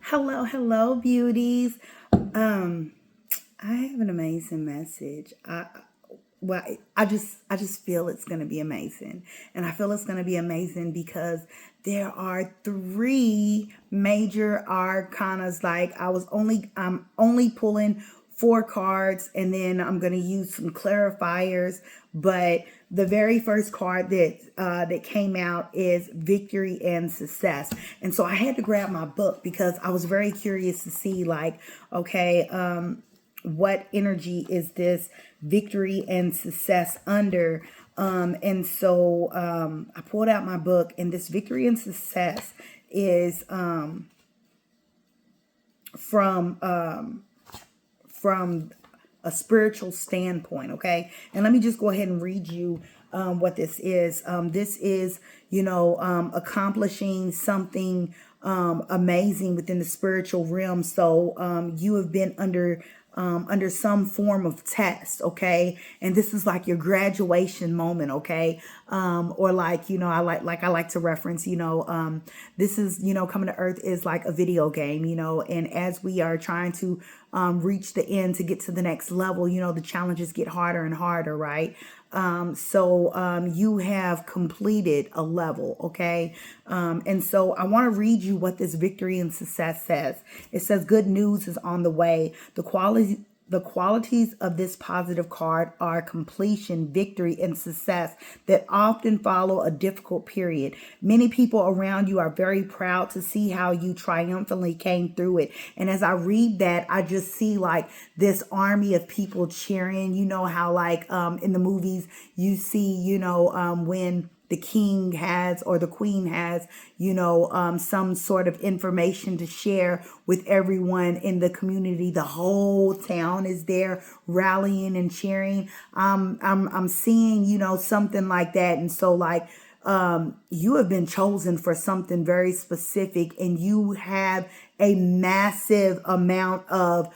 Hello, hello, beauties. Um, I have an amazing message. I just feel it's gonna be amazing, and I feel it's gonna be amazing because there are three major arcanas. Like I'm only pulling four cards, and then I'm gonna use some clarifiers. But the very first card that came out is victory and success, and so I had to grab my book because I was very curious to see, like, okay, what energy is this victory and success under? And so I pulled out my book, and this victory and success is from from a spiritual standpoint. Okay, and let me just go ahead and read you what this is. This is, accomplishing something amazing within the spiritual realm. So you have been under some form of test, okay, and this is like your graduation moment, okay, or like, I like to reference, this is, coming to earth is like a video game, and as we are trying to reach the end to get to the next level, the challenges get harder and harder, right? So you have completed a level, okay? And so I want to read you what this victory and success says. It says, good news is on the way. The qualities of this positive card are completion, victory, and success that often follow a difficult period. Many people around you are very proud to see how you triumphantly came through it. And as I read that, I just see like this army of people cheering. You know how, like, in the movies, you see, when the king has or the queen has, some sort of information to share with everyone in the community. The whole town is there rallying and cheering. I'm seeing, something like that. And so, like, you have been chosen for something very specific, and you have a massive amount of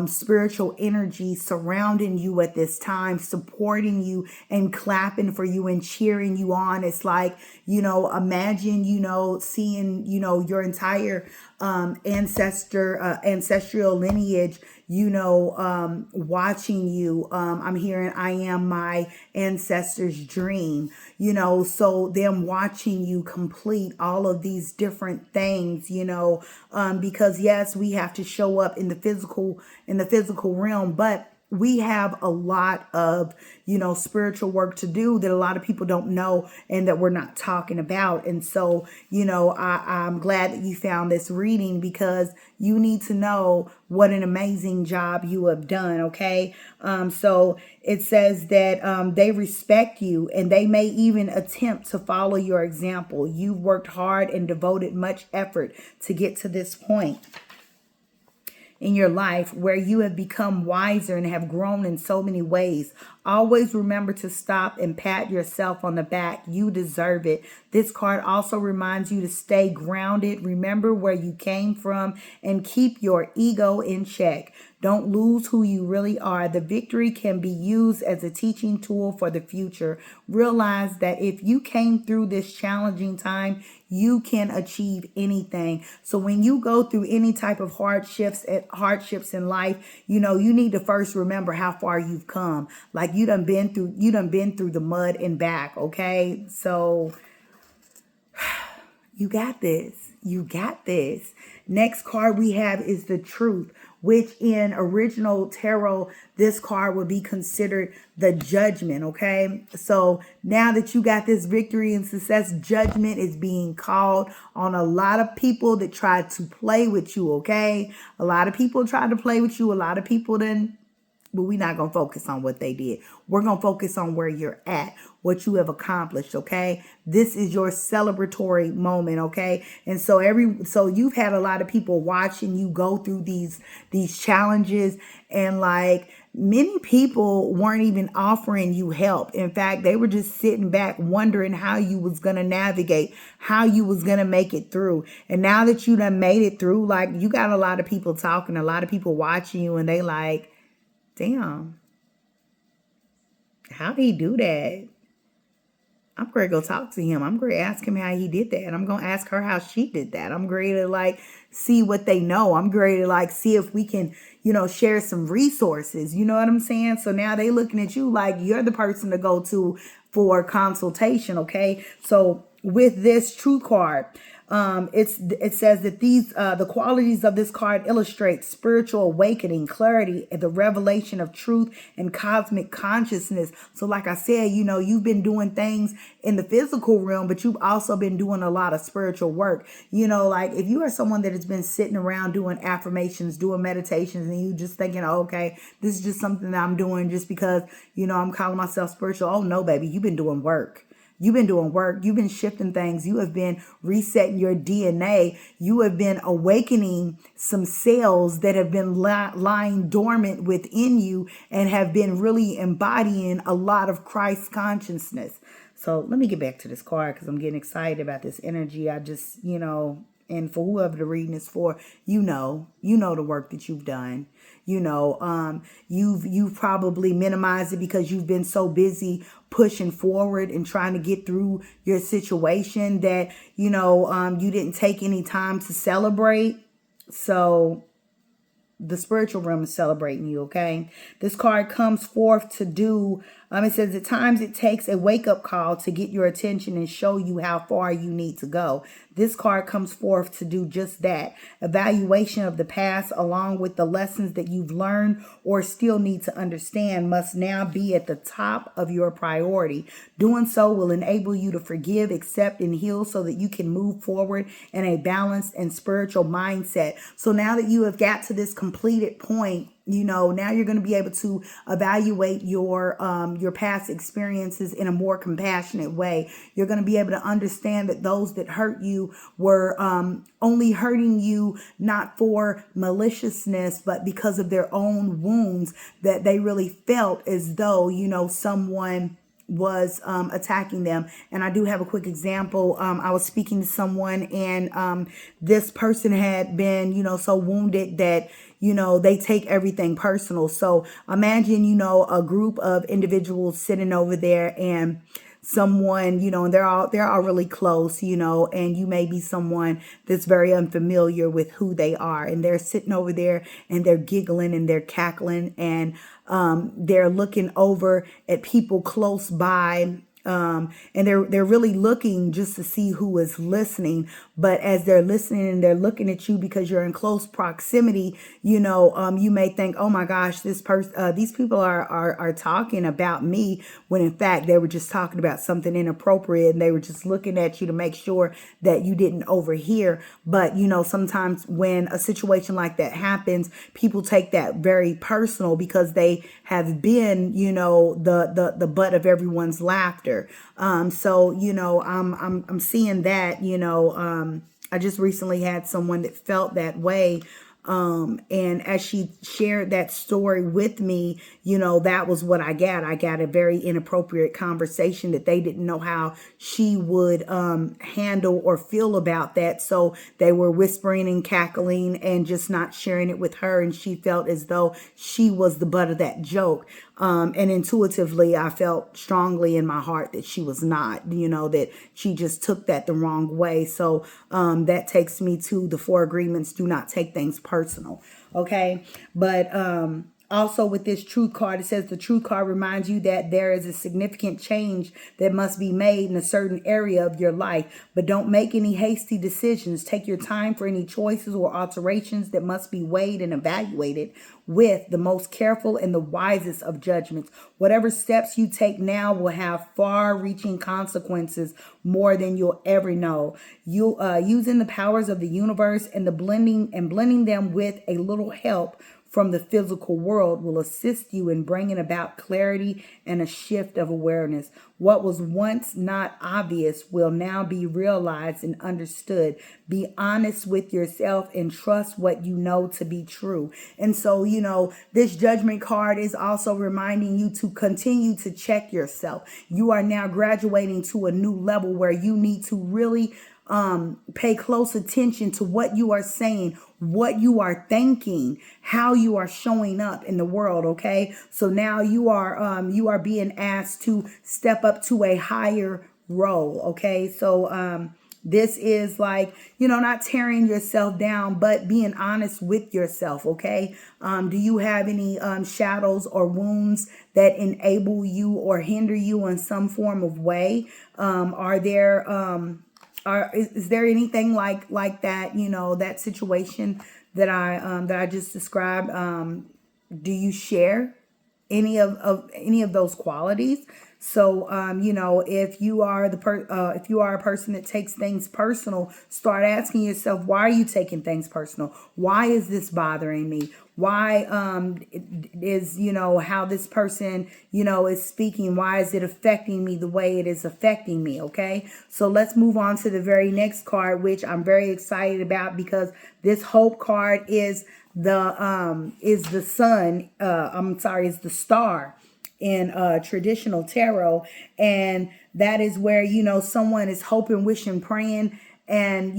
spiritual energy surrounding you at this time, supporting you and clapping for you and cheering you on. It's like, imagine, seeing, your entire ancestral lineage, watching you. I'm hearing, I am my ancestors' dream, so them watching you complete all of these different things, because yes, we have to show up in the physical realm, but we have a lot of, spiritual work to do that a lot of people don't know and that we're not talking about. And so, I'm glad that you found this reading because you need to know what an amazing job you have done. Okay. So it says that they respect you and they may even attempt to follow your example. You've worked hard and devoted much effort to get to this point in your life where you have become wiser and have grown in so many ways. Always remember to stop and pat yourself on the back. You deserve it. This card also reminds you to stay grounded. Remember where you came from and keep your ego in check. Don't lose who you really are. The victory can be used as a teaching tool for the future. Realize that if you came through this challenging time, you can achieve anything. So when you go through any type of hardships in life, you need to first remember how far you've come. Like you done been through the mud and back, okay? So you got this. You got this. Next card we have is the truth, which in original tarot, this card would be considered the judgment. Okay. So now that you got this victory and success, judgment is being called on a lot of people that tried to play with you. Okay. A lot of people tried to play with you. A lot of people didn't. But we're not going to focus on what they did. We're going to focus on where you're at, what you have accomplished, okay? This is your celebratory moment, okay? And so you've had a lot of people watching you go through these challenges, and like many people weren't even offering you help. In fact, they were just sitting back wondering how you was going to navigate, how you was going to make it through. And now that you done made it through, like you got a lot of people talking, a lot of people watching you, and they like, damn, how'd he do that? I'm going to go talk to him. I'm going to ask him how he did that. And I'm going to ask her how she did that. I'm going to like see what they know. I'm going to like see if we can, share some resources. You know what I'm saying? So now they looking at you like you're the person to go to for consultation. Okay. So with this true card, it says that the qualities of this card illustrate spiritual awakening, clarity, and the revelation of truth and cosmic consciousness. So like I said, you've been doing things in the physical realm, but you've also been doing a lot of spiritual work. Like if you are someone that has been sitting around doing affirmations, doing meditations, and you just thinking, oh, okay, this is just something that I'm doing just because, I'm calling myself spiritual. Oh no, baby, you've been doing work. You've been doing work. You've been shifting things. You have been resetting your DNA. You have been awakening some cells that have been lying dormant within you and have been really embodying a lot of Christ consciousness. So let me get back to this card because I'm getting excited about this energy. I just, and for whoever the reading is for, the work that you've done. You've probably minimized it because you've been so busy pushing forward and trying to get through your situation that, you didn't take any time to celebrate. So the spiritual realm is celebrating you, okay? This card comes forth to do, it says at times it takes a wake-up call to get your attention and show you how far you need to go. This card comes forth to do just that. Evaluation of the past along with the lessons that you've learned or still need to understand must now be at the top of your priority. Doing so will enable you to forgive, accept, and heal so that you can move forward in a balanced and spiritual mindset. So now that you have got to this completed point, now you're going to be able to evaluate your past experiences in a more compassionate way. You're going to be able to understand that those that hurt you were only hurting you not for maliciousness, but because of their own wounds that they really felt as though, someone was attacking them. And I do have a quick example. I was speaking to someone and this person had been, so wounded that, they take everything personal. So imagine, a group of individuals sitting over there and someone, and they're all really close, and you may be someone that's very unfamiliar with who they are. And they're sitting over there and they're giggling and they're cackling and they're looking over at people close by. And they're really looking just to see who is listening. But as they're listening and they're looking at you because you're in close proximity, you may think, oh my gosh, these people are talking about me, when in fact they were just talking about something inappropriate and they were just looking at you to make sure that you didn't overhear. But sometimes when a situation like that happens, people take that very personal because they have been, the butt of everyone's laughter. So, I'm seeing that, I just recently had someone that felt that way. And as she shared that story with me, that was what I got. I got a very inappropriate conversation that they didn't know how she would handle or feel about that. So they were whispering and cackling and just not sharing it with her. And she felt as though she was the butt of that joke. And intuitively, I felt strongly in my heart that she was not, that she just took that the wrong way. So that takes me to the 4 agreements. Do not take things personal. Okay. But also with this truth card, it says the truth card reminds you that there is a significant change that must be made in a certain area of your life, but don't make any hasty decisions. Take your time for any choices or alterations that must be weighed and evaluated with the most careful and the wisest of judgments. Whatever steps you take now will have far-reaching consequences, more than you'll ever know. You using the powers of the universe and blending them with a little help from the physical world will assist you in bringing about clarity and a shift of awareness. What was once not obvious will now be realized and understood. Be honest with yourself and trust what you know to be true. And so, this judgment card is also reminding you to continue to check yourself. You are now graduating to a new level where you need to really pay close attention to what you are saying, what you are thinking, how you are showing up in the world. Okay. So now you are being asked to step up to a higher role. Okay. So, this is like, not tearing yourself down, but being honest with yourself. Okay. Do you have any shadows or wounds that enable you or hinder you in some form of way? Are there, is there anything like that, that situation that I just described? Do you share any of those qualities? So, if you are if you are a person that takes things personal, start asking yourself, why are you taking things personal? Why is this bothering me? Why is, how this person, is speaking? Why is it affecting me the way it is affecting me? Okay. So let's move on to the very next card, which I'm very excited about, because this hope card is the sun. I'm sorry, is the star in traditional tarot. And that is where, someone is hoping, wishing, praying. And,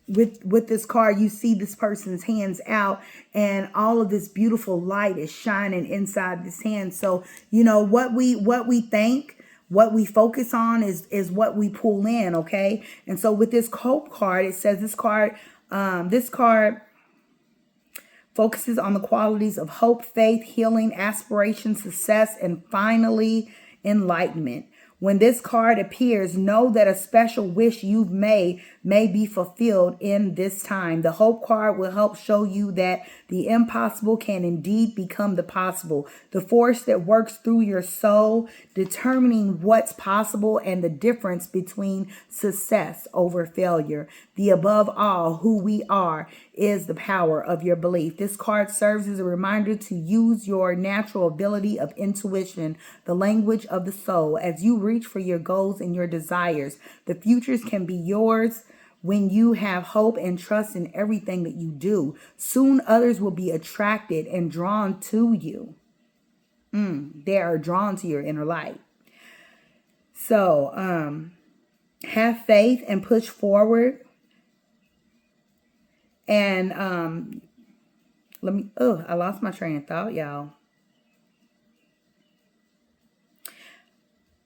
with this card, you see this person's hands out, and all of this beautiful light is shining inside this hand. So, what we think, what we focus on is what we pull in. Okay. And so with this hope card, it says this card focuses on the qualities of hope, faith, healing, aspiration, success, and finally, enlightenment. When this card appears, know that a special wish you've made may be fulfilled in this time. The hope card will help show you that the impossible can indeed become the possible. The force that works through your soul, determining what's possible and the difference between success over failure. The above all, who we are, is the power of your belief. This card serves as a reminder to use your natural ability of intuition, the language of the soul, as you reach for your goals and your desires. The futures can be yours when you have hope and trust in everything that you do. Soon others will be attracted and drawn to you. They are drawn to your inner light. So have faith and push forward. And I lost my train of thought, y'all.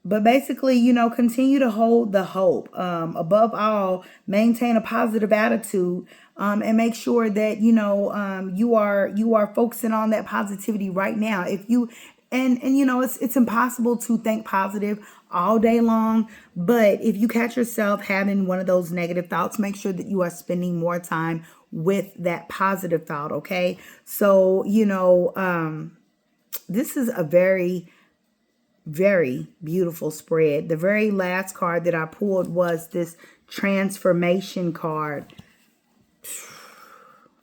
But basically, continue to hold the hope. Above all, maintain a positive attitude, and make sure that, you are focusing on that positivity right now. If you, and it's impossible to think positive all day long. But if you catch yourself having one of those negative thoughts, make sure that you are spending more time with that positive thought. Okay. So, this is a very beautiful spread. The very last card that I pulled was this transformation card.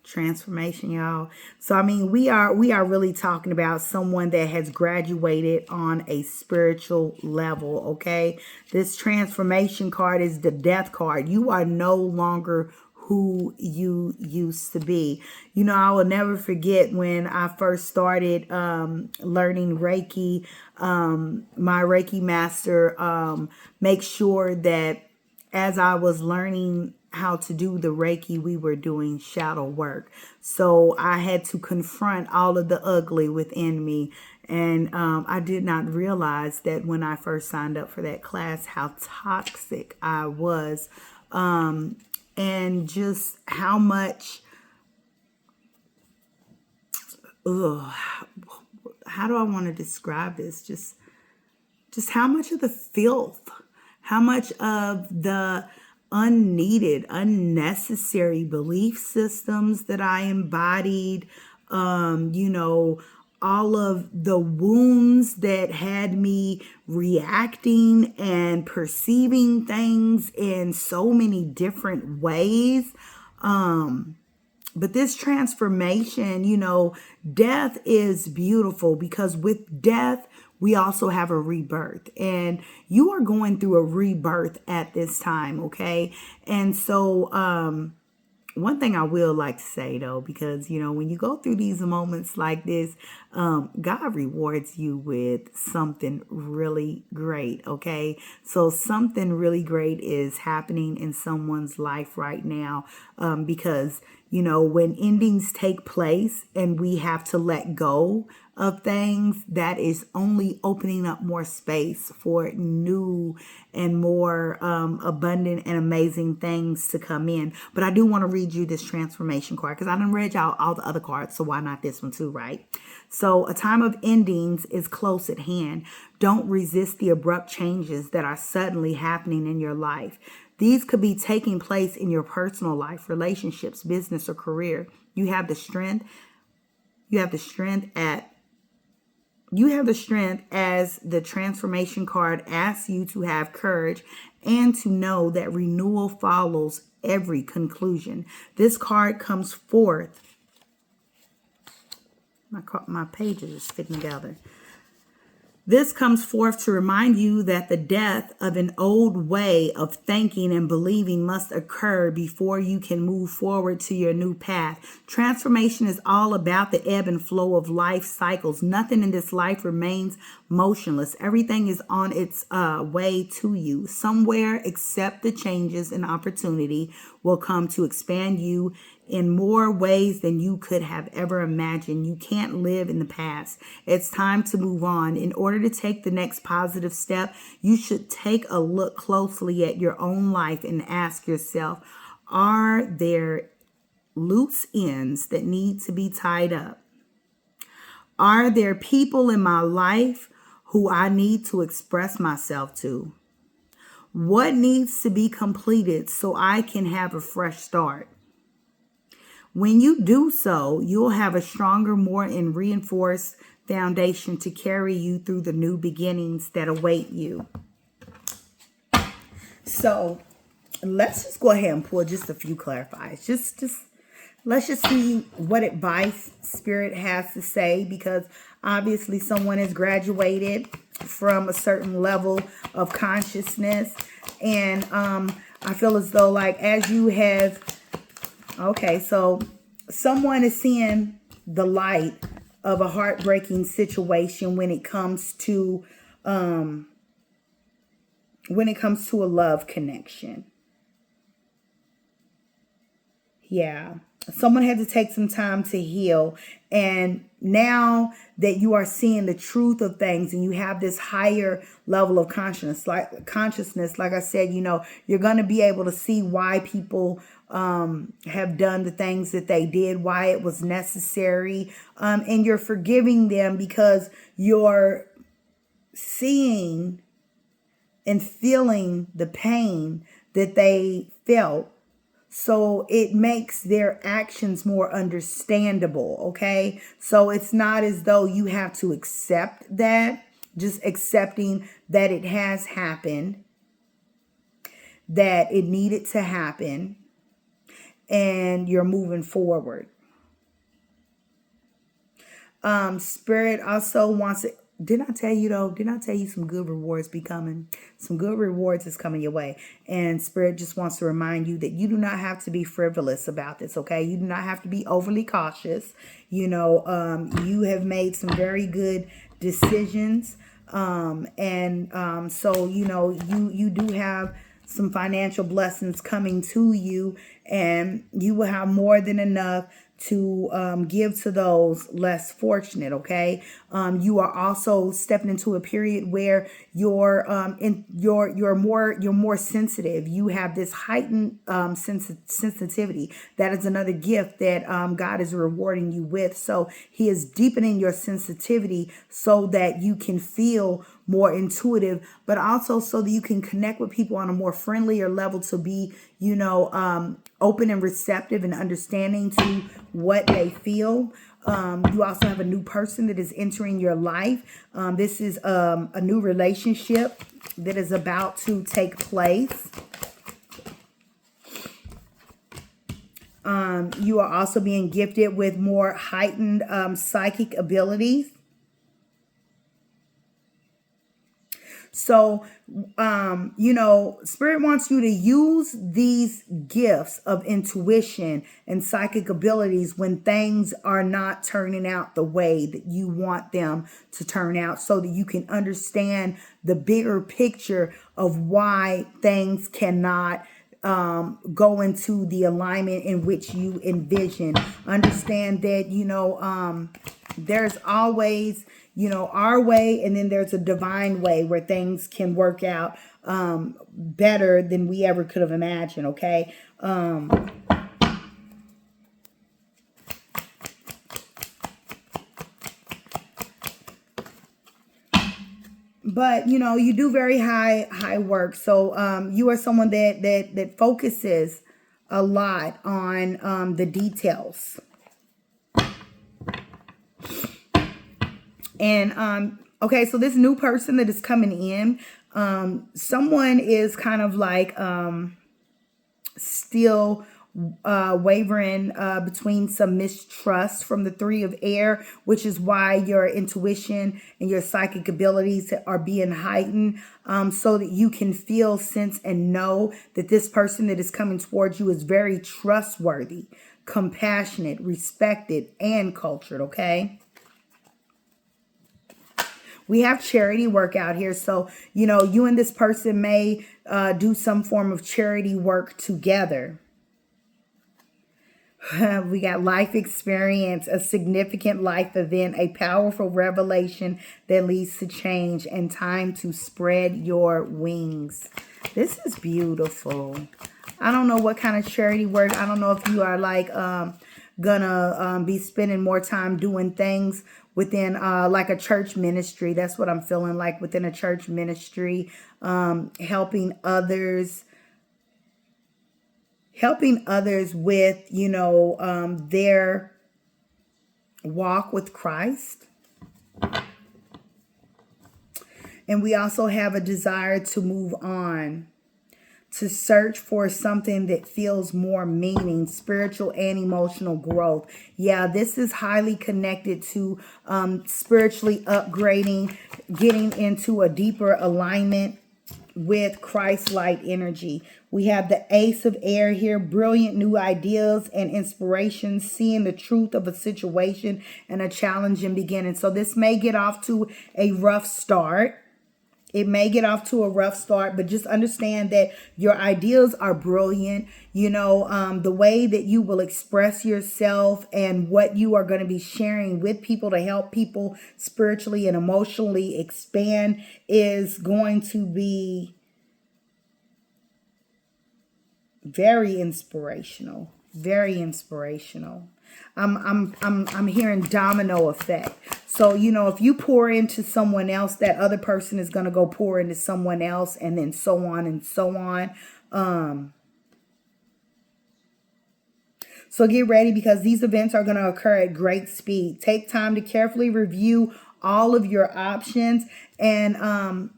Transformation, y'all. So I mean, we are really talking about someone that has graduated on a spiritual level. Okay, this transformation card is the death card. You are no longer who you used to be. I will never forget when I first started learning Reiki. My Reiki master make sure that as I was learning how to do the Reiki, we were doing shadow work. So I had to confront all of the ugly within me. And I did not realize that when I first signed up for that class, how toxic I was. And just how much, how do I want to describe this? Just how much of the filth, how much of the unneeded, unnecessary belief systems that I embodied, all of the wounds that had me reacting and perceiving things in so many different ways. But this transformation, death is beautiful, because with death, we also have a rebirth, and you are going through a rebirth at this time. Okay. And so, one thing I will like to say though, because, when you go through these moments like this, God rewards you with something really great. Okay. So something really great is happening in someone's life right now, because, when endings take place and we have to let go of things, that is only opening up more space for new and more abundant and amazing things to come in. But I do want to read you this transformation card because I done read y'all all the other cards, so why not this one too, right? So a time of endings is close at hand. Don't resist the abrupt changes that are suddenly happening in your life. These could be taking place in your personal life, relationships, business, or career. You have the strength as the transformation card asks you to have courage and to know that renewal follows every conclusion. This card comes forth. My pages are sticking together. This comes forth to remind you that the death of an old way of thinking and believing must occur before you can move forward to your new path. Transformation is all about the ebb and flow of life cycles. Nothing in this life remains motionless. Everything is on its way to you. Somewhere except the changes and opportunity will come to expand you in more ways than you could have ever imagined. You can't live in the past. It's time to move on. In order to take the next positive step, you should take a look closely at your own life and ask yourself, are there loose ends that need to be tied up? Are there people in my life who I need to express myself to? What needs to be completed so I can have a fresh start? When you do so, you'll have a stronger, more and reinforced foundation to carry you through the new beginnings that await you. So let's just go ahead and pull just a few clarifiers. Let's just see what advice Spirit has to say, because obviously someone has graduated from a certain level of consciousness. And I feel as though, like, as you have, okay, so someone is seeing the light of a heartbreaking situation when it comes to a love connection. Yeah. Someone had to take some time to heal. And now that you are seeing the truth of things and you have this higher level of consciousness, like I said, you're going to be able to see why people have done the things that they did, why it was necessary. And you're forgiving them because you're seeing and feeling the pain that they felt. So it makes their actions more understandable, okay? So it's not as though you have to accept that, just accepting that it has happened, that it needed to happen, and you're moving forward. Spirit also wants it. Didn't I tell you some good rewards be coming? Some good rewards is coming your way. And Spirit just wants to remind you that you do not have to be frivolous about this, okay? You do not have to be overly cautious. You have made some very good decisions. So, you do have some financial blessings coming to you, and you will have more than enough to give to those less fortunate, okay? You are also stepping into a period where you're more sensitive. You have this heightened sensitivity. That is another gift that God is rewarding you with. So He is deepening your sensitivity so that you can feel more intuitive, but also so that you can connect with people on a more friendlier level, to be, open and receptive and understanding to what they feel. You also have a new person that is entering your life. This is a new relationship that is about to take place. You are also being gifted with more heightened psychic abilities. So, Spirit wants you to use these gifts of intuition and psychic abilities when things are not turning out the way that you want them to turn out, so that you can understand the bigger picture of why things cannot go into the alignment in which you envision. Understand that, There's always, our way, and then there's a divine way where things can work out better than we ever could have imagined, okay? But you do very high work. So you are someone that focuses a lot on the details. And okay, so this new person that is coming in, someone is kind of like still wavering between some mistrust from the Three of Air, which is why your intuition and your psychic abilities are being heightened, so that you can feel, sense, and know that this person that is coming towards you is very trustworthy, compassionate, respected, and cultured, okay? We have charity work out here. So, you and this person may do some form of charity work together. We got life experience, a significant life event, a powerful revelation that leads to change, and time to spread your wings. This is beautiful. I don't know what kind of charity work. I don't know if you are like gonna be spending more time doing things within like a church ministry. That's what I'm feeling like, within a church ministry, helping others with, their walk with Christ. And we also have a desire to move on, to search for something that feels more meaning, spiritual and emotional growth. Yeah, this is highly connected to spiritually upgrading, getting into a deeper alignment with Christ-like energy. We have the Ace of Air here, brilliant new ideas and inspiration, seeing the truth of a situation and a challenging beginning. So this may get off to a rough start. It may get off to a rough start, but just understand that your ideas are brilliant. The way that you will express yourself and what you are going to be sharing with people to help people spiritually and emotionally expand is going to be very inspirational. Very inspirational. I'm hearing domino effect. So, if you pour into someone else, that other person is going to go pour into someone else, and then so on and so on. So get ready, because these events are going to occur at great speed. Take time to carefully review all of your options, and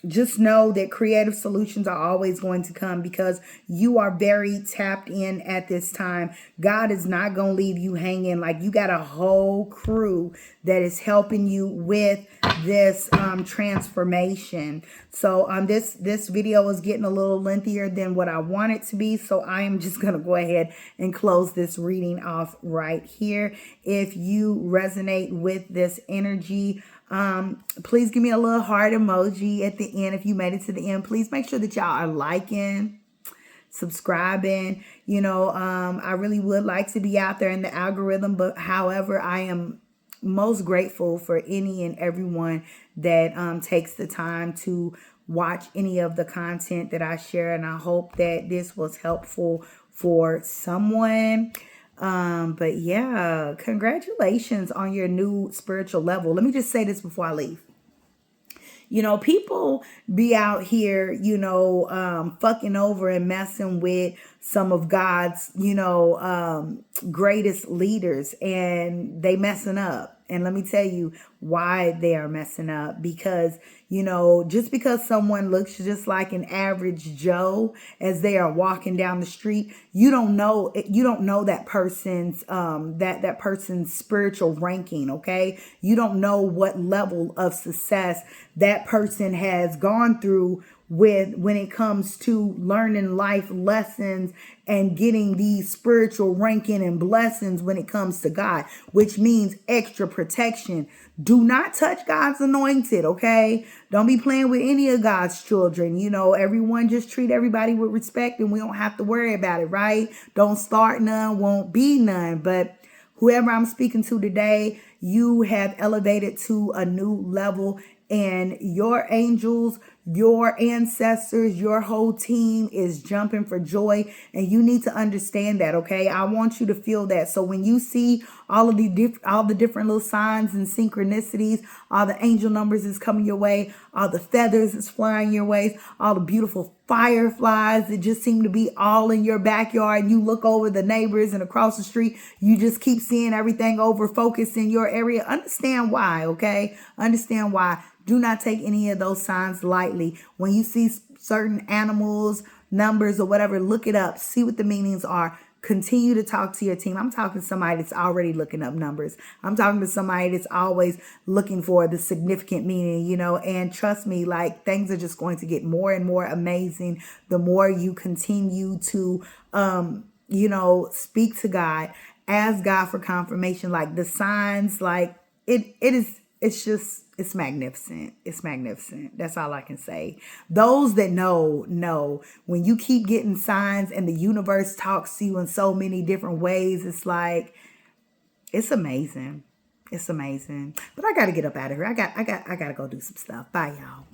just know that creative solutions are always going to come, because you are very tapped in at this time. God is not going to leave you hanging. Like, you got a whole crew that is helping you with this transformation. So this video is getting a little lengthier than what I want it to be. So I am just going to go ahead and close this reading off right here. If you resonate with this energy, please give me a little heart emoji at the end. If you made it to the end, please make sure that y'all are liking, subscribing. I really would like to be out there in the algorithm, but however, I am most grateful for any and everyone that takes the time to watch any of the content that I share, and I hope that this was helpful for someone. But yeah, congratulations on your new spiritual level. Let me just say this before I leave. People be out here, fucking over and messing with some of God's, greatest leaders, and they messing up. And let me tell you why they are messing up. Because, just because someone looks just like an average Joe as they are walking down the street, you don't know that person's that person's spiritual ranking, okay? You don't know what level of success that person has gone through when it comes to learning life lessons and getting these spiritual ranking and blessings when it comes to God, which means extra protection. Do not touch God's anointed, okay? Don't be playing with any of God's children. Everyone just treat everybody with respect, and we don't have to worry about it, right? Don't start none, won't be none. But whoever I'm speaking to today, you have elevated to a new level, and your angels, your ancestors, your whole team is jumping for joy, and you need to understand that, okay? I want you to feel that. So when you see all the different little signs and synchronicities, all the angel numbers is coming your way, all the feathers is flying your way, all the beautiful fireflies that just seem to be all in your backyard, and you look over the neighbors and across the street, you just keep seeing everything over focused in your area. Understand why, okay? Understand why. Do not take any of those signs lightly. When you see certain animals, numbers, or whatever, look it up. See what the meanings are. Continue to talk to your team. I'm talking to somebody that's already looking up numbers. I'm talking to somebody that's always looking for the significant meaning, and trust me, like, things are just going to get more and more amazing the more you continue to, speak to God, ask God for confirmation, like the signs, like it's magnificent. It's magnificent. That's all I can say. Those that know when you keep getting signs and the universe talks to you in so many different ways, it's like, it's amazing. It's amazing. But I got to get up out of here. I got to go do some stuff. Bye, y'all.